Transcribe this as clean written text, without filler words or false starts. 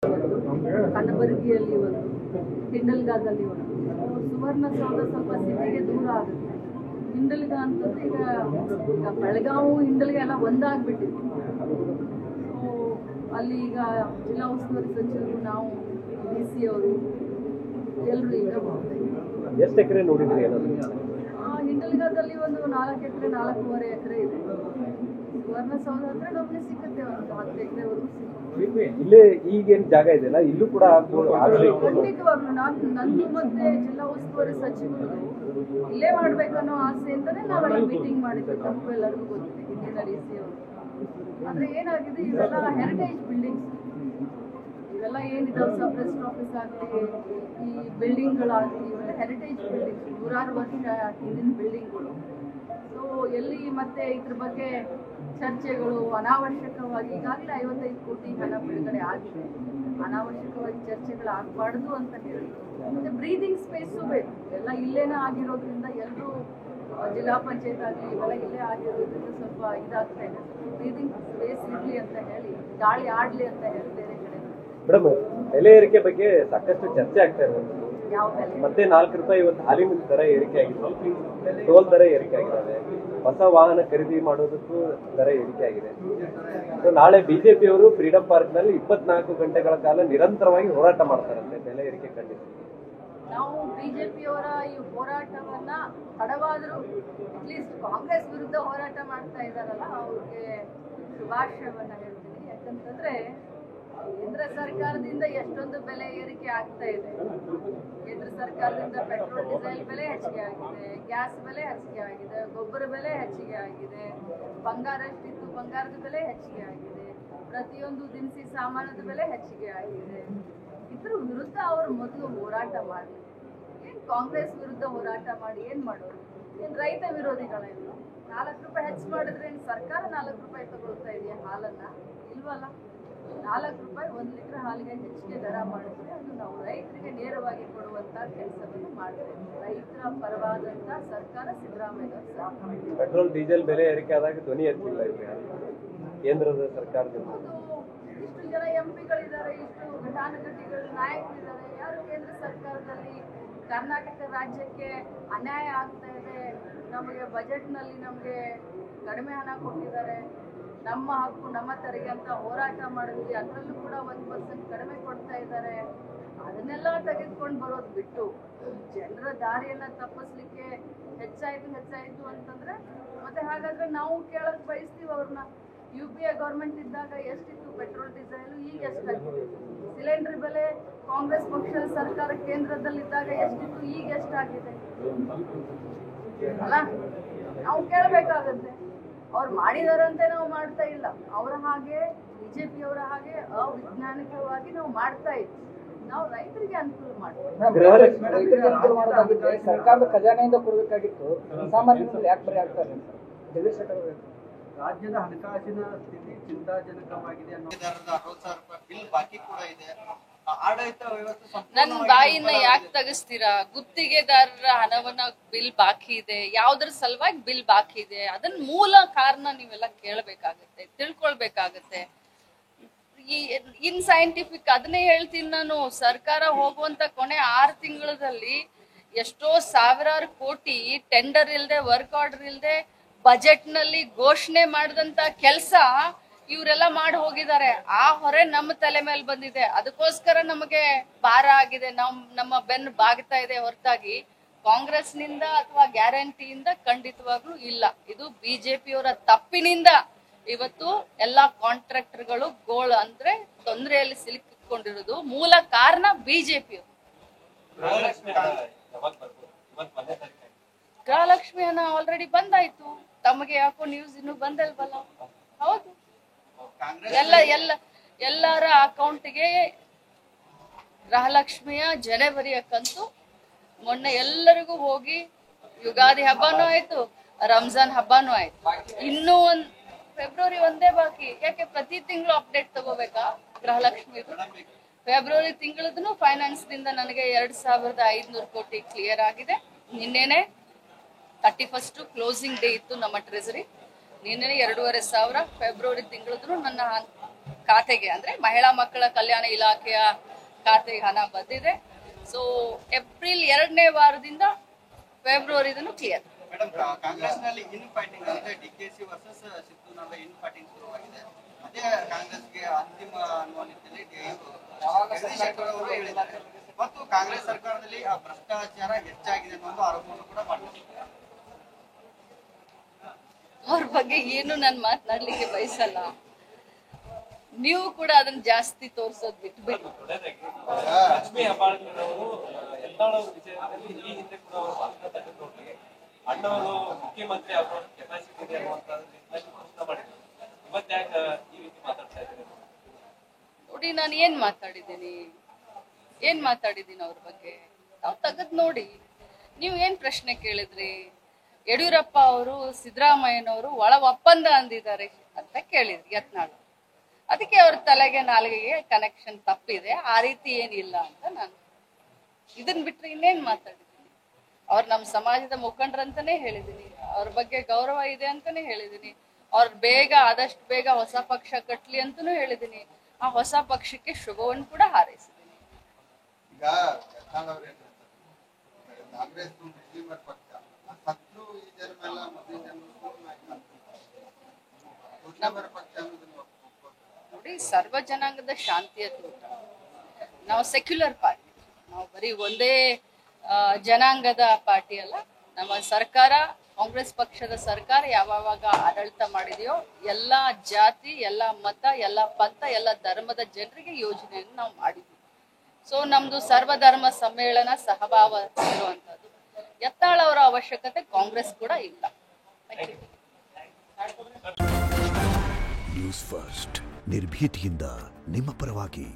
ಕನಬರಗಿಯಲ್ಲಿ ಒಂದು, ಹಿಂಡಲ್ಗಾದಲ್ಲಿ ಒಂದು. ಸುವರ್ಣಸೌಧ ಸ್ವಲ್ಪ ಸಿಟಿಗೆ ದೂರ ಆಗುತ್ತೆ. ಹಿಂಡಲ್ಗ ಅಂತಂದ್ರೆ ಈಗ ಬೆಳಗಾವಿ ಹಿಂಡಲ್ಗೆ ಎಲ್ಲ ಒಂದಾಗ್ಬಿಟ್ಟಿದೆ. ಸೊ ಅಲ್ಲಿ ಈಗ ಜಿಲ್ಲಾ ಉಸ್ತುವಾರಿ ಸಚಿವರು, ನಾವು DC ಅವರು ಎಲ್ಲರೂ ಈಗ ಎಷ್ಟು ಎಕರೆ ನೋಡಿದ್ರಿ? ಹಿಂಡಲ್ಗಾದಲ್ಲಿ ಒಂದು 4 ಎಕರೆ 4.5 ಎಕರೆ ಇದೆ. ಸುವರ್ಣಸೌಧ ಹತ್ರ ನಮಗೆ ಸಿಗುತ್ತೆ ಒಂದು 10 ಎಕರೆವರೆಗೂ ಸಿಗುತ್ತೆ. ಇಲ್ಲೇ ಈಗೇನು ಜಾಗ ಇದೆಯಲ್ಲ, ಇಲ್ಲೂ ಕೂಡ ಖಂಡಿತವಾಗ್ಲೂ ನಂದು ಮತ್ತೆ ಜಿಲ್ಲಾ ಉಸ್ತುವಾರಿ ಸಚಿವರು ಇಲ್ಲೇ ಮಾಡ್ಬೇಕನ್ನೋ ಆಸೆಯಿಂದನೇ ನಾವೆಲ್ಲ ಮೀಟಿಂಗ್ ಮಾಡಿದ್ವಿ. ತಮಗೂ ಎಲ್ಲರಿಗೂ ಗೊತ್ತಿದೆ, ಹಿಂದಿನ DC ಅವರು. ಆದ್ರೆ ಏನಾಗಿದೆ, ಇವೆಲ್ಲ ಹೆರಿಟೇಜ್ ಬಿಲ್ಡಿಂಗ್ಸ್, ಇವೆಲ್ಲ ಏನಿದಾವೆ, ಸಬ್ ರಿಜಿಸ್ಟರ್ ಆಫೀಸ್ ಆಗಲಿ, ಈ ಬಿಲ್ಡಿಂಗ್ಗಳಾಗಲಿ, ಇವೆಲ್ಲ ಹೆರಿಟೇಜ್ ಬಿಲ್ಡಿಂಗ್ಸ್, 100 ವರ್ಷ ಹಿಂದಿನ ಬಿಲ್ಡಿಂಗ್ಗಳು. ಸೊ ಎಲ್ಲಿ ಮತ್ತೆ ಇದ್ರ ಬಗ್ಗೆ ಚರ್ಚೆಗಳು ಅನಾವಶ್ಯಕವಾಗಿ, ಈಗಾಗಲೇ 55 ಕೋಟಿ ಹಣ ಬಿಡುಗಡೆ ಆಗಿದೆ, ಅನಾವಶ್ಯಕವಾಗಿ ಚರ್ಚೆಗಳು ಆಗಬಾರ್ದು ಅಂತ ಹೇಳಿದ್ರು. ಮತ್ತೆ ಬ್ರೀದಿಂಗ್ ಸ್ಪೇಸು ಬೇಕು. ಎಲ್ಲ ಇಲ್ಲೇನೇ ಆಗಿರೋದ್ರಿಂದ ಎಲ್ಲರೂ ಜಿಲ್ಲಾ ಪಂಚಾಯತ್ ಆಗಲಿ ಇವೆಲ್ಲ ಇಲ್ಲೇ ಆಗಿರೋದ್ರಿಂದ ಸ್ವಲ್ಪ ಇದಾಗ್ತಾ ಇದೆ. ಬ್ರೀದಿಂಗ್ ಸ್ಪೇಸ್ ಇರಲಿ ಅಂತ ಹೇಳಿ, ಗಾಳಿ ಆಡಲಿ ಅಂತ ಹೇಳಿ ಬೇರೆ ಕಡೆ. ಮೇಡಮ್, ಬೆಲೆ ಏರಿಕೆ ಬಗ್ಗೆ ಸಾಕಷ್ಟು ಚರ್ಚೆ ಆಗ್ತಾ ಇದೆ. ಯಾವ ಬೆಲೆ? ಮತ್ತೆ 4 ರೂಪಾಯಿ ಇವತ್ತು ಹಾಲಿನ ದರ ಏರಿಕೆ ಆಗಿದೆ, ಟೋಲ್ ದರ ಏರಿಕೆ ಆಗಿದ್ದಾವೆ, ಹೊಸ ವಾಹನ ಖರೀದಿ ಮಾಡೋದಕ್ಕೂ ದರ ಏರಿಕೆ ಆಗಿದೆ. ನಾಳೆ ಬಿಜೆಪಿ ಅವರು ಫ್ರೀಡಂ ಪಾರ್ಕ್ ನಲ್ಲಿ 24 ಗಂಟೆಗಳ ಕಾಲ ನಿರಂತರವಾಗಿ ಹೋರಾಟ ಮಾಡ್ತಾರಂತೆ ಬೆಲೆ ಏರಿಕೆ ಖಂಡಿಸಿ. ನಾವು ಬಿಜೆಪಿಯವರ ಈ ಹೋರಾಟವನ್ನ ತಡವಾದರೂ ಅಟ್ಲೀಸ್ಟ್ ಕಾಂಗ್ರೆಸ್ ವಿರುದ್ಧ ಹೋರಾಟ ಮಾಡ್ತಾ ಇದ್ದಾರಲ್ಲ, ಅವ್ರಿಗೆ ಶುಭಾಶಯವನ್ನ ಹೇಳ್ತೀನಿ. ಯಾಕಂತಂದ್ರೆ ಕೇಂದ್ರ ಸರ್ಕಾರದಿಂದ ಎಷ್ಟೊಂದು ಬೆಲೆ ಏರಿಕೆ ಆಗ್ತಾ ಇದೆ. ಕೇಂದ್ರ ಸರ್ಕಾರದಿಂದ ಪೆಟ್ರೋಲ್ ಡೀಸೆಲ್ ಬೆಲೆ ಹೆಚ್ಚಿಗೆ ಆಗಿದೆ, ಗ್ಯಾಸ್ ಬೆಲೆ ಹೆಚ್ಚಿಗೆ ಆಗಿದೆ, ಗೊಬ್ಬರ ಬೆಲೆ ಹೆಚ್ಚಿಗೆ ಆಗಿದೆ, ಬಂಗಾರ ಎಷ್ಟಿತ್ತು ಬಂಗಾರದ ಬೆಲೆ ಹೆಚ್ಚಿಗೆ ಆಗಿದೆ, ಪ್ರತಿಯೊಂದು ದಿನಸಿ ಸಾಮಾನದ ಬೆಲೆ ಹೆಚ್ಚಿಗೆ ಆಗಿದೆ. ಇದ್ರ ವಿರುದ್ಧ ಅವರು ಮೊದಲು ಹೋರಾಟ ಮಾಡಲಿ. ಏನ್ ಕಾಂಗ್ರೆಸ್ ವಿರುದ್ಧ ಹೋರಾಟ ಮಾಡಿ ಏನ್ ಮಾಡೋರು? ಏನ್ ರೈತ ವಿರೋಧಿಗಳೇನು? 4 ರೂಪಾಯಿ ಹೆಚ್ಚು ಮಾಡಿದ್ರೆ ಏನ್ ಸರ್ಕಾರ 4 ರೂಪಾಯಿ ತಗೊಳ್ತಾ ಇದೆಯಾ ಹಾಲನ್ನ? ಇಲ್ವಲ್ಲ. 4 ರೂಪಾಯಿ 1 ಲೀಟರ್ ಹಾಲಿಗೆ ಹೆಚ್ಚಿಗೆ ದರ ಮಾಡಿದ್ರೆ ಅದು ನಾವು ರೈತರಿಗೆ ನೇರವಾಗಿ ಕೊಡುವಂತ ಕೆಲಸವನ್ನು ಮಾಡ್ತೇವೆ. ರೈತರ ಪರವಾದಂತ ಸರ್ಕಾರ ಸಿದ್ದರಾಮಯ್ಯ ಸರ್ಕಾರ. ಪೆಟ್ರೋಲ್ ಡೀಸೆಲ್ ಬೆಲೆ ಏರಿಕೆ ಆದಾಗ ಧ್ವನಿ ಎತ್ತಿಲ್ಲ ಕೇಂದ್ರದ ಸರ್ಕಾರದಿಂದ. ಇಷ್ಟು ಜನ MP ಗಳಿದ್ದಾರೆ, ಇಷ್ಟು ಘಟಾನುಘಟಿಗಳು ನಾಯಕರಿದ್ದಾರೆ. ಯಾರು ಕೇಂದ್ರ ಸರ್ಕಾರದಲ್ಲಿ ಕರ್ನಾಟಕ ರಾಜ್ಯಕ್ಕೆ ಅನ್ಯಾಯ ಆಗ್ತಾ ಇದೆ, ನಮಗೆ ಬಜೆಟ್ನಲ್ಲಿ ನಮಗೆ ಕಡಿಮೆ ಹಣ ಕೊಟ್ಟಿದ್ದಾರೆ, ನಮ್ಮ ಹಕ್ಕು ನಮ್ಮ ತೆರಿಗೆ ಅಂತ ಹೋರಾಟ ಮಾಡಿದ್ವಿ, ಅದರಲ್ಲೂ ಕೂಡ 1% ಕಡಿಮೆ ಕೊಡ್ತಾ ಇದ್ದಾರೆ. ಅದನ್ನೆಲ್ಲ ತೆಗೆದುಕೊಂಡು ಬರೋದು ಬಿಟ್ಟು ಜನರ ದಾರಿಯನ್ನ ತಪ್ಪಿಸ್ಲಿಕ್ಕೆ ಹೆಚ್ಚಾಯ್ತು ಅಂತಂದ್ರೆ ಮತ್ತೆ ಹಾಗಾದ್ರೆ ನಾವು ಕೇಳಕ್ ಬಯಸ್ತೀವಿ ಅವ್ರನ್ನ. UPA ಗೌರ್ಮೆಂಟ್ ಇದ್ದಾಗ ಎಷ್ಟಿತ್ತು ಪೆಟ್ರೋಲ್ ಡೀಸೆಲ್, ಈಗ ಎಷ್ಟಾಗಿದೆ? ಸಿಲಿಂಡರ್ ಬೆಲೆ ಕಾಂಗ್ರೆಸ್ ಪಕ್ಷದ ಸರ್ಕಾರ ಕೇಂದ್ರದಲ್ಲಿದ್ದಾಗ ಎಷ್ಟಿತ್ತು, ಈಗ ಎಷ್ಟಾಗಿದೆ? ಅಲ್ಲ, ನಾವು ಕೇಳಬೇಕಾಗತ್ತೆ. ಅವ್ರು ಮಾಡಿದಾರಂತೆ ನಾವು ಮಾಡ್ತಾ ಇಲ್ಲ. ಅವರ ಹಾಗೆ ಬಿಜೆಪಿಯವರ ಹಾಗೆ ಅವೈಜ್ಞಾನಿಕವಾಗಿ ನಾವು ಮಾಡ್ತಾ ಇದ್ವಿ. ನಾವು ರೈತರಿಗೆ ಅನುಕೂಲ ಮಾಡ್ತೀವಿ. ಸರ್ಕಾರದ ಖಜಾನೆಯಿಂದ ಕೊಡಬೇಕಾಗಿತ್ತು, ಸಾಮಾನ್ಯ ಯಾಕೆ ಬರೀ ಆಗ್ತಾರೆ? ರಾಜ್ಯದ ಹಣಕಾಸಿನ ಸ್ಥಿತಿ ಚಿಂತಾಜನಕವಾಗಿದೆ. 60,000 ರೂಪಾಯಿ ಬಿಲ್ ಬಾಕಿ ಕೂಡ ಇದೆ. ಆಡಳಿತ ವ್ಯವಸ್ಥೆ ನನ್ನ ಬಾಯಿನ ಯಾಕೆ ತೆಗಿಸ್ತೀರಾ? ಗುತ್ತಿಗೆದಾರರ ಹಣವನ್ನ ಬಿಲ್ ಬಾಕಿ ಇದೆ, ಯಾವ್ದ್ರ ಸಲುವಾಗಿ ಬಿಲ್ ಬಾಕಿ ಇದೆ, ಅದನ್ನ ಮೂಲ ಕಾರಣ ನೀವೆಲ್ಲ ಕೇಳಬೇಕಾಗತ್ತೆ, ತಿಳ್ಕೊಳ್ಬೇಕಾಗತ್ತೆ. ಈ ಇನ್ಸೈಂಟಿಫಿಕ್ ಅದನ್ನೇ ಹೇಳ್ತೀನಿ ನಾನು. ಸರ್ಕಾರ ಹೋಗುವಂತ ಕೊನೆ 6 ತಿಂಗಳಲ್ಲಿ ಎಷ್ಟೋ ಸಾವಿರಾರು ಕೋಟಿ ಟೆಂಡರ್ ಇಲ್ದೆ, ವರ್ಕ್ ಆರ್ಡರ್ ಇಲ್ದೆ, ಬಜೆಟ್ ನಲ್ಲಿ ಘೋಷಣೆ ಮಾಡಿದಂತ ಕೆಲಸ ಇವರೆಲ್ಲ ಮಾಡಿ ಹೋಗಿದ್ದಾರೆ. ಆ ಹೊರೆ ನಮ್ಮ ತಲೆ ಮೇಲೆ ಬಂದಿದೆ. ಅದಕ್ಕೋಸ್ಕರ ನಮಗೆ ಭಾರ ಆಗಿದೆ, ನಮ್ಮ ಬೆನ್ನು ಬಾಗ್ತಾ ಇದೆ ಹೊರತಾಗಿ ಕಾಂಗ್ರೆಸ್ ನಿಂದ ಅಥವಾ ಗ್ಯಾರಂಟಿಯಿಂದ ಖಂಡಿತವಾಗ್ಲೂ ಇಲ್ಲ. ಇದು ಬಿಜೆಪಿಯವರ ತಪ್ಪಿನಿಂದ ಇವತ್ತು ಎಲ್ಲಾ ಕಾಂಟ್ರಾಕ್ಟರ್ಗಳು ಅಂದ್ರೆ ತೊಂದರೆಯಲ್ಲಿ ಸಿಲುಕಿಕೊಂಡಿರೋದು. ಮೂಲ ಕಾರಣ ಬಿಜೆಪಿ. ಗೃಹಲಕ್ಷ್ಮಿ ಹಣ ಆಲ್ರೆಡಿ ಬಂದಾಯ್ತು, ತಮಗೆ ಯಾಕೋ ನ್ಯೂಸ್ ಇನ್ನು ಬಂದಲ್ವಲ್ಲ? ಹೌದು, ಎಲ್ಲರ ಅಕೌಂಟ್ಗೆ ಗೃಹಲಕ್ಷ್ಮಿಯ ಜನವರಿಯ ಕಂತು ಮೊನ್ನೆ ಎಲ್ಲರಿಗೂ ಹೋಗಿ, ಯುಗಾದಿ ಹಬ್ಬನೂ ಆಯ್ತು, ರಂಜಾನ್ ಹಬ್ಬನೂ ಆಯ್ತು, ಇನ್ನೂ ಫೆಬ್ರವರಿ ಒಂದೇ ಬಾಕಿ. ಯಾಕೆ ಪ್ರತಿ ತಿಂಗಳು ಅಪ್ಡೇಟ್ ತಗೋಬೇಕಾ ಗೃಹಲಕ್ಷ್ಮಿ? ಫೆಬ್ರವರಿ ತಿಂಗಳದನ್ನು ಫೈನಾನ್ಸ್ ನಿಂದ ನನಗೆ 2,500 ಕೋಟಿ ಕ್ಲಿಯರ್ ಆಗಿದೆ. ನಿನ್ನೆನೆ 31 ಕ್ಲೋಸಿಂಗ್ ಡೇ ಇತ್ತು ನಮ್ಮ ಟ್ರೆಜರಿ. ನಿನ್ನೆ 2,500. ಫೆಬ್ರವರಿ ತಿಂಗಳದ್ದು ನನ್ನ ಖಾತೆಗೆ ಅಂದ್ರೆ ಮಹಿಳಾ ಮಕ್ಕಳ ಕಲ್ಯಾಣ ಇಲಾಖೆಯ ಖಾತೆಗೆ ಹಣ ಬಂದಿದೆ. ಸೊ ಏಪ್ರಿಲ್ 2ನೇ ವಾರದಿಂದ ಫೆಬ್ರವರಿ ಕ್ಲಿಯರ್. ಮೇಡಮ್, ಕಾಂಗ್ರೆಸ್ ನಲ್ಲಿ ಇನ್ ಫೈಟಿಂಗ್ ಅಂದ್ರೆ ಡಿಕೆಸಿ ವರ್ಸಸ್ ಸಿದ್ದು ನಡುವೆ ಇನ್ ಫೈಟಿಂಗ್ ಶುರುವಾಗಿದೆ. ಅದೇ ಕಾಂಗ್ರೆಸ್ಗೆ ಅಂತಿಮ ಅನ್ನುವ ನಿಟ್ಟಿನಲ್ಲಿ ಜಗದೀಶ್ ಶೆಟ್ಟರ್ ಅವರು ಹೇಳಿದ್ದಾರೆ. ಮತ್ತು ಕಾಂಗ್ರೆಸ್ ಸರ್ಕಾರದಲ್ಲಿ ಭ್ರಷ್ಟಾಚಾರ ಹೆಚ್ಚಾಗಿದೆ ಅನ್ನೋ ಒಂದು ಆರೋಪವನ್ನು ಕೂಡ ಮಾಡಿದ್ದಾರೆ. ಅವ್ರ ಬಗ್ಗೆ ಏನು ನಾನು ಮಾತನಾಡ್ಲಿಕ್ಕೆ ಬಯಸಲ್ಲ. ನೀವು ಕೂಡ ಅದನ್ನ ಜಾಸ್ತಿ ತೋರ್ಸೋದ್ ಬಿಟ್ಬಿಡಿ. ಲಕ್ಷ್ಮೀ ಹೆಬ್ಬಾಳ್ಕರ್ ಅವರು ಎಲ್ಲಾಳ ವಿಷಯದಲ್ಲಿ ಈ ಹಿಂದೆ ಕೂಡ ಅವರು ಭಾಷಣ ತೆಗೆದುಕೊಂಡು ಅಣ್ಣವರು ಮುಖ್ಯಮಂತ್ರಿ ಆಗುವ ಕೆಪಾಸಿಟಿ ಇದೆ ಅನ್ನುವಂಥದ್ದು ಪ್ರಶ್ನೆ ಮಾಡಿದ್ರು. ಇವತ್ತು ಯಾಕೆ ಈ ರೀತಿ ಮಾತಾಡ್ತಾ ಇದ್ದಾರೆ? ನೋಡಿ, ನಾನು ಏನ್ ಮಾತಾಡಿದ್ದೀನಿ ಅವ್ರ ಬಗ್ಗೆ ತಾವ್ ತೆಗೆದ್ ನೋಡಿ. ನೀವು ಏನ್ ಪ್ರಶ್ನೆ ಕೇಳಿದ್ರಿ? ಯಡಿಯೂರಪ್ಪ ಅವರು ಸಿದ್ದರಾಮಯ್ಯನವರು ಒಳ ಒಪ್ಪಂದ ಅಂದಿದ್ದಾರೆ ಅಂತ ಕೇಳಿದ್ರಿ ಯತ್ನಾಳ್. ಅದಕ್ಕೆ ಅವ್ರ ತಲೆಗೆ ನಾಲಿಗೆಗೆ ಕನೆಕ್ಷನ್ ತಪ್ಪಿದೆ, ಆ ರೀತಿ ಏನಿಲ್ಲ ಅಂತ ನಾನು ಇದನ್ ಬಿಟ್ರೆ ಇನ್ನೇನ್ ಮಾತಾಡಿದ್ದೀನಿ. ಅವ್ರು ನಮ್ಮ ಸಮಾಜದ ಮುಖಂಡರಂತಾನೆ ಹೇಳಿದೀನಿ, ಅವ್ರ ಬಗ್ಗೆ ಗೌರವ ಇದೆ ಅಂತಾನೆ ಹೇಳಿದೀನಿ. ಅವ್ರು ಆದಷ್ಟು ಬೇಗ ಹೊಸ ಪಕ್ಷ ಕಟ್ಲಿ ಅಂತಾನೂ ಹೇಳಿದೀನಿ. ಆ ಹೊಸ ಪಕ್ಷಕ್ಕೆ ಶುಭವನ್ನು ಕೂಡ ಹಾರೈಸಿದ್ದೀನಿ. ಈಗ ಕಾಂಗ್ರೆಸ್ ಮುಸ್ಲಿಮರ ಪಕ್ಷ ಹತ್ತು ಈ ಜನ್ಮ ಎಲ್ಲ ಮುಸ್ಲಿಂ ಜನ್ಮ ಪಕ್ಷ ನೋಡಿ, ಸರ್ವ ಜನಾಂಗದ ಶಾಂತಿಯ ದೂತ. ನಾವು ಸೆಕ್ಯುಲರ್ ಪಾರ್ಟಿ, ನಾವು ಬರೀ ಒಂದೇ ಜನಾಂಗದ ಪಾರ್ಟಿ ಅಲ್ಲ. ನಮ್ಮ ಸರ್ಕಾರ, ಕಾಂಗ್ರೆಸ್ ಪಕ್ಷದ ಸರ್ಕಾರ ಯಾವಾಗ ಆಡಳಿತ ಮಾಡಿದೆಯೋ ಎಲ್ಲ ಜಾತಿ, ಎಲ್ಲ ಮತ, ಎಲ್ಲ ಪಂಥ, ಎಲ್ಲ ಧರ್ಮದ ಜನರಿಗೆ ಯೋಜನೆಯನ್ನು ನಾವು ಮಾಡಿದ್ವಿ. ಸೊ ನಮ್ದು ಸರ್ವಧರ್ಮ ಸಮ್ಮೇಳನ ಸಹಭಾವ ಇರುವಂತದ್ದು. ಯತ್ನಾಳ್ ಅವರ ಅವಶ್ಯಕತೆ ಕಾಂಗ್ರೆಸ್ ಕೂಡ ಇಲ್ಲ. ನ್ಯೂಸ್ ಫಸ್ಟ್ ನಿರ್ಭೀತಿಯಿಂದ ನಿಮ್ಮ ಪರವಾಗಿ.